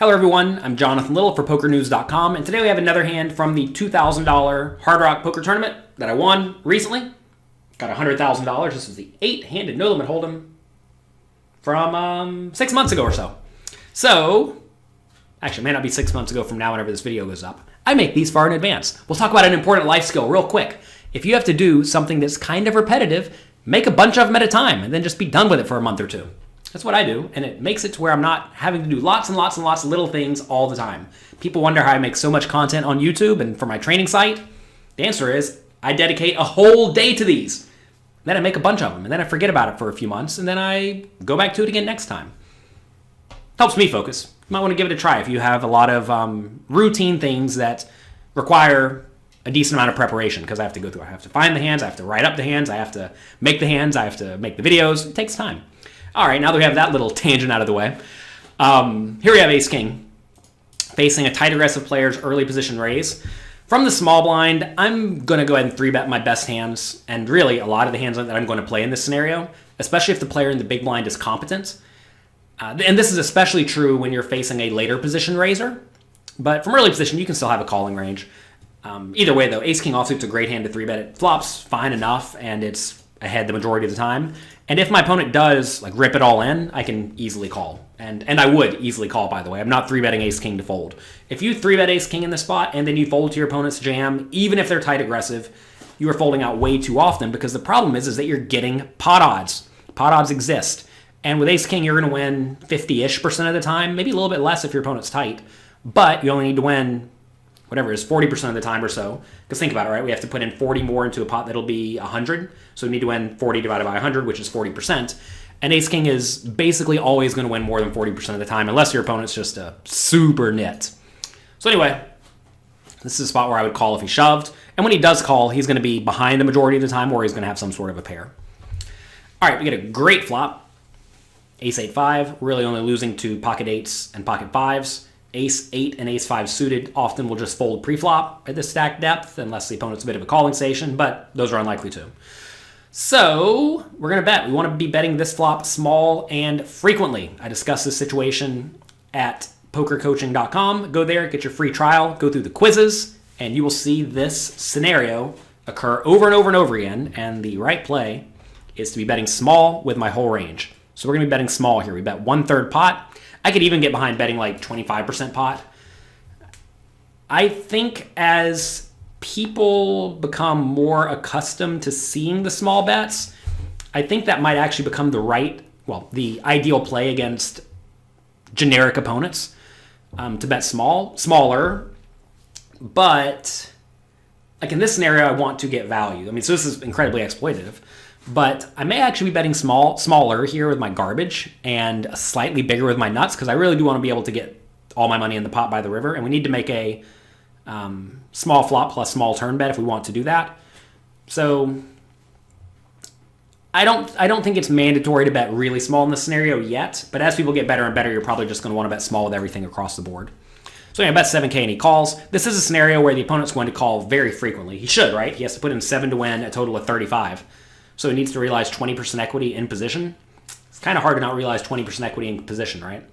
Hello everyone, I'm Jonathan Little for PokerNews.com, and today we have another hand from the $2,000 Hard Rock Poker Tournament that I won recently. Got $100,000. This was the 8-handed no limit hold'em from 6 months ago or so. So, actually it may not be 6 months ago from now whenever this video goes up. I make these far in advance. We'll talk about an important life skill real quick. If you have to do something that's kind of repetitive, make a bunch of them at a time and then just be done with it for a month or two. That's what I do, and it makes it to where I'm not having to do lots and lots and lots of little things all the time. People wonder how I make so much content on YouTube and for my training site. The answer is I dedicate a whole day to these. Then I make a bunch of them, and then I forget about it for a few months, and then I go back to it again next time. Helps me focus. You might want to give it a try if you have a lot of routine things that require a decent amount of preparation, because I have to go through. I have to find the hands, I have to write up the hands, I have to make the hands, I have to make the videos. It takes time. All right, now that we have that little tangent out of the way, here we have Ace-King facing a tight aggressive player's early position raise. From the small blind, I'm going to go ahead and 3-bet my best hands, and really a lot of the hands that I'm going to play in this scenario, especially if the player in the big blind is competent. And this is especially true when you're facing a later position raiser, but from early position, you can still have a calling range. Either way, though, Ace-King offsuit's a great hand to 3-bet. It flops fine enough, and it's ahead the majority of the time. And if my opponent does like rip it all in, I can easily call. And I would easily call, by the way. I'm not 3-betting Ace-King to fold. If you 3-bet Ace-King in this spot and then you fold to your opponent's jam, even if they're tight aggressive, you are folding out way too often, because the problem is that you're getting pot odds. Pot odds exist. And with Ace-King, you're going to win 50-ish% of the time, maybe a little bit less if your opponent's tight. But you only need to win whatever it is, 40% of the time or so. Because think about it, right? We have to put in 40 more into a pot that'll be 100. So we need to win 40 divided by 100, which is 40%. And Ace-King is basically always going to win more than 40% of the time, unless your opponent's just a super nit. So anyway, this is a spot where I would call if he shoved. And when he does call, he's going to be behind the majority of the time, or he's going to have some sort of a pair. All right, we get a great flop. Ace-8-5, really only losing to pocket 8s and pocket 5s. Ace-8 and Ace-5 suited often will just fold pre-flop at this stack depth, unless the opponent's a bit of a calling station, but those are unlikely to. So we're going to bet. We want to be betting this flop small and frequently. I discussed this situation at pokercoaching.com. Go there, get your free trial, go through the quizzes, and you will see this scenario occur over and over and over again, and the right play is to be betting small with my whole range. So we're going to be betting small here. We bet 1/3 pot. I could even get behind betting like 25% pot. I think as people become more accustomed to seeing the small bets, I think that might actually become the ideal play against generic opponents, to bet smaller. But like in this scenario, I want to get value. I mean, so this is incredibly exploitative. But I may actually be betting smaller here with my garbage and slightly bigger with my nuts, because I really do want to be able to get all my money in the pot by the river, and we need to make a small flop plus small turn bet if we want to do that. So I don't think it's mandatory to bet really small in this scenario yet, but as people get better and better, you're probably just going to want to bet small with everything across the board. So I bet 7K and he calls. This is a scenario where the opponent's going to call very frequently. He should, right? He has to put in 7 to win a total of 35. So he needs to realize 20% equity in position. It's kind of hard to not realize 20% equity in position, right?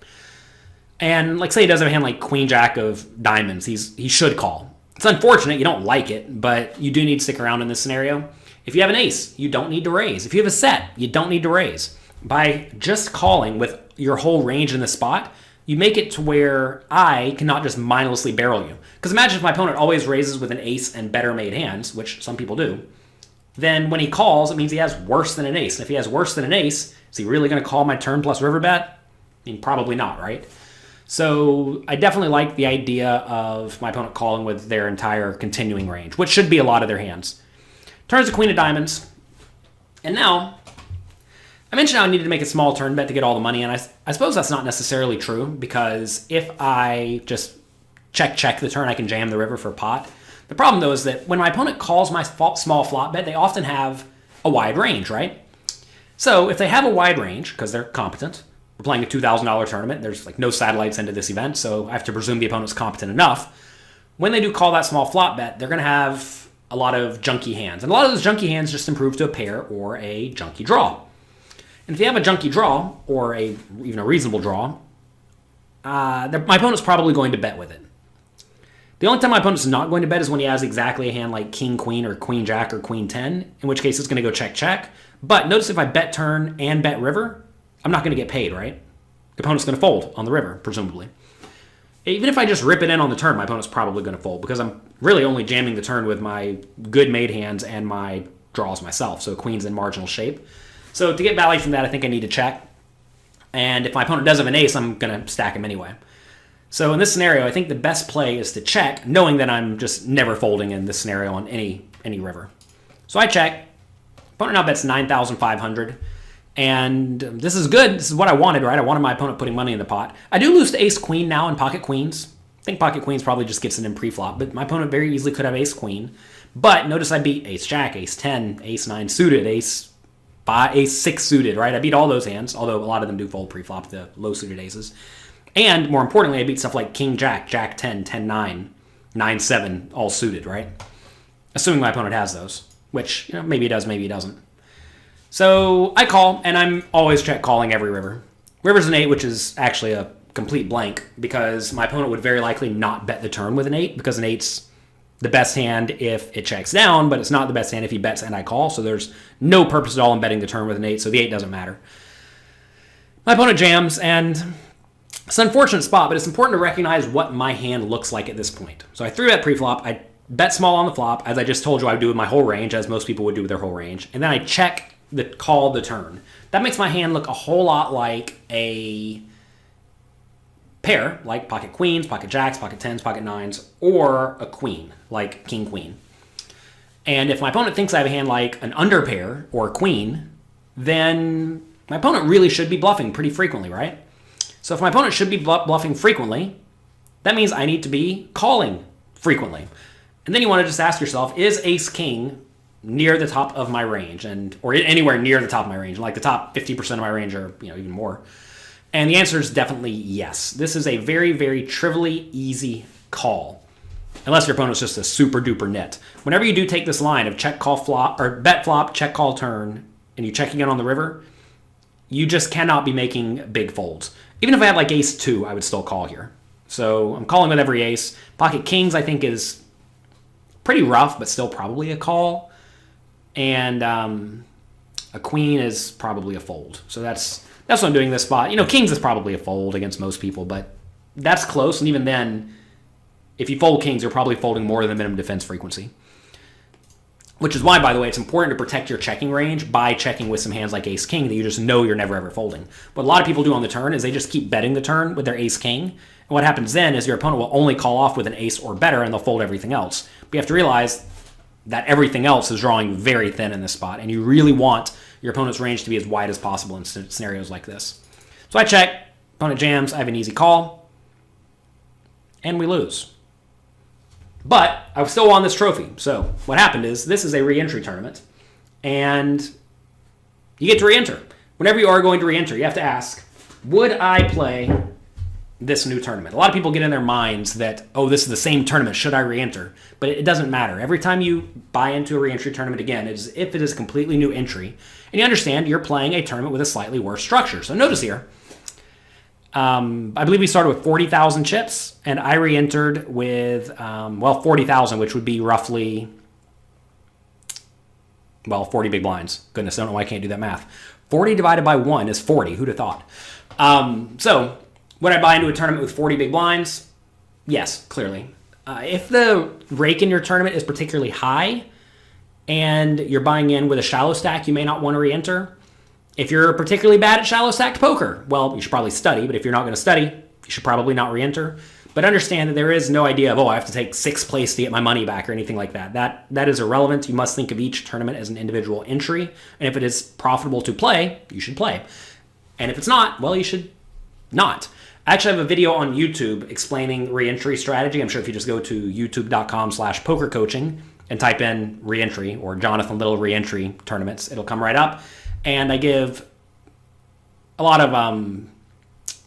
And like say he does have a hand like Queen Jack of diamonds, he should call. It's unfortunate, you don't like it, but you do need to stick around in this scenario. If you have an ace, you don't need to raise. If you have a set, you don't need to raise. By just calling with your whole range in the spot, you make it to where I cannot just mindlessly barrel you. Because imagine if my opponent always raises with an ace and better made hands, which some people do, then when he calls, it means he has worse than an ace. And if he has worse than an ace, is he really going to call my turn plus river bet? I mean, probably not, right? So I definitely like the idea of my opponent calling with their entire continuing range, which should be a lot of their hands. Turns to Queen of Diamonds. And now, I mentioned how I needed to make a small turn bet to get all the money, and I suppose that's not necessarily true, because if I just check the turn, I can jam the river for pot. The problem, though, is that when my opponent calls my small flop bet, they often have a wide range, right? So if they have a wide range, because they're competent, we're playing a $2,000 tournament, there's like no satellites into this event, so I have to presume the opponent's competent enough. When they do call that small flop bet, they're going to have a lot of junky hands. And a lot of those junky hands just improve to a pair or a junky draw. And if you have a junky draw, or even a reasonable draw, my opponent's probably going to bet with it. The only time my opponent's not going to bet is when he has exactly a hand like king, queen, or queen, jack, or queen, 10, in which case it's going to go check, check. But notice if I bet turn and bet river, I'm not going to get paid, right? The opponent's going to fold on the river, presumably. Even if I just rip it in on the turn, my opponent's probably going to fold because I'm really only jamming the turn with my good made hands and my draws myself, so queen's in marginal shape. So to get value from that, I think I need to check. And if my opponent does have an ace, I'm going to stack him anyway. So in this scenario, I think the best play is to check, knowing that I'm just never folding in this scenario on any river. So I check. Opponent now bets 9,500. And this is good. This is what I wanted, right? I wanted my opponent putting money in the pot. I do lose to ace-queen now in pocket queens. I think pocket queens probably just gets it in pre-flop, but my opponent very easily could have ace-queen. But notice I beat ace-jack, ace-10, ace-9 suited, ace-6 suited, right? I beat all those hands, although a lot of them do fold pre-flop, the low-suited aces. And more importantly, I beat stuff like king-jack, jack-10, 10-9, 9-7, all suited, right? Assuming my opponent has those, which maybe he does, maybe he doesn't. So I call, and I'm always check calling every river. River's an 8, which is actually a complete blank, because my opponent would very likely not bet the turn with an 8, because an 8's the best hand if it checks down, but it's not the best hand if he bets and I call, so there's no purpose at all in betting the turn with an 8, so the 8 doesn't matter. My opponent jams, and it's an unfortunate spot, but it's important to recognize what my hand looks like at this point. So I threw that pre-flop, I bet small on the flop, as I just told you I would do with my whole range, as most people would do with their whole range, and then I check the call the turn. That makes my hand look a whole lot like a pair, like pocket queens, pocket jacks, pocket 10s, pocket 9s, or a queen, like king, queen. And if my opponent thinks I have a hand like an underpair or a queen, then my opponent really should be bluffing pretty frequently, right? So if my opponent should be bluffing frequently, that means I need to be calling frequently. And then you want to just ask yourself, is ace-king near the top of my range, or anywhere near the top of my range, like the top 50% of my range, or even more? And the answer is definitely yes. This is a very, very trivially easy call, unless your opponent's just a super duper nit. Whenever you do take this line of check call flop or bet flop, check call turn, and you check again on the river, you just cannot be making big folds. Even if I had like ace 2, I would still call here. So I'm calling with every ace. Pocket kings I think is pretty rough, but still probably a call. And a queen is probably a fold. So that's what I'm doing in this spot. Kings is probably a fold against most people, but that's close. And even then, if you fold kings, you're probably folding more than the minimum defense frequency. Which is why, by the way, it's important to protect your checking range by checking with some hands like ace-king that you just know you're never, ever folding. What a lot of people do on the turn is they just keep betting the turn with their ace-king. And what happens then is your opponent will only call off with an ace or better, and they'll fold everything else. But you have to realize that everything else is drawing very thin in this spot, and you really want your opponent's range to be as wide as possible in scenarios like this. So I check, opponent jams, I have an easy call, and we lose. But I still won this trophy. So what happened is, this is a re-entry tournament, and you get to re-enter. Whenever you are going to re-enter, you have to ask, would I play this new tournament? A lot of people get in their minds that, oh, this is the same tournament, should I re-enter? But it doesn't matter. Every time you buy into a re-entry tournament again, it's as if it is a completely new entry, and you understand you're playing a tournament with a slightly worse structure. So notice here, I believe we started with 40,000 chips, and I re-entered with, 40,000, which would be roughly, 40 big blinds. Goodness, I don't know why I can't do that math. 40 divided by 1 is 40. Who'd have thought? So would I buy into a tournament with 40 big blinds? Yes, clearly. If the rake in your tournament is particularly high and you're buying in with a shallow stack, you may not want to re-enter. If you're particularly bad at shallow stacked poker, well, you should probably study, but if you're not going to study, you should probably not re-enter. But understand that there is no idea of, I have to take 6th place to get my money back or anything like that. That is irrelevant. You must think of each tournament as an individual entry, and if it is profitable to play, you should play. And if it's not, well, you should not. I actually have a video on YouTube explaining re-entry strategy. I'm sure if you just go to youtube.com/pokercoaching and type in re-entry or Jonathan Little re-entry tournaments, it'll come right up. And I give a lot of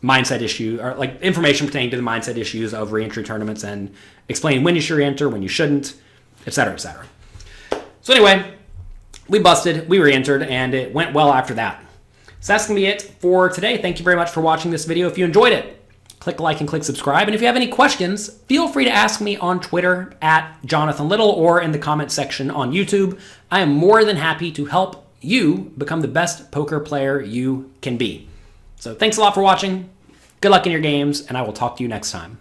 mindset issue, or like information pertaining to the mindset issues of re-entry tournaments, and explain when you should re-enter, when you shouldn't, etc., etc. So anyway, we busted, we re-entered, and it went well after that. So that's going to be it for today. Thank you very much for watching this video. If you enjoyed it, click like and click subscribe. And if you have any questions, feel free to ask me on Twitter at Jonathan Little or in the comment section on YouTube. I am more than happy to help you become the best poker player you can be. So thanks a lot for watching. Good luck in your games, and I will talk to you next time.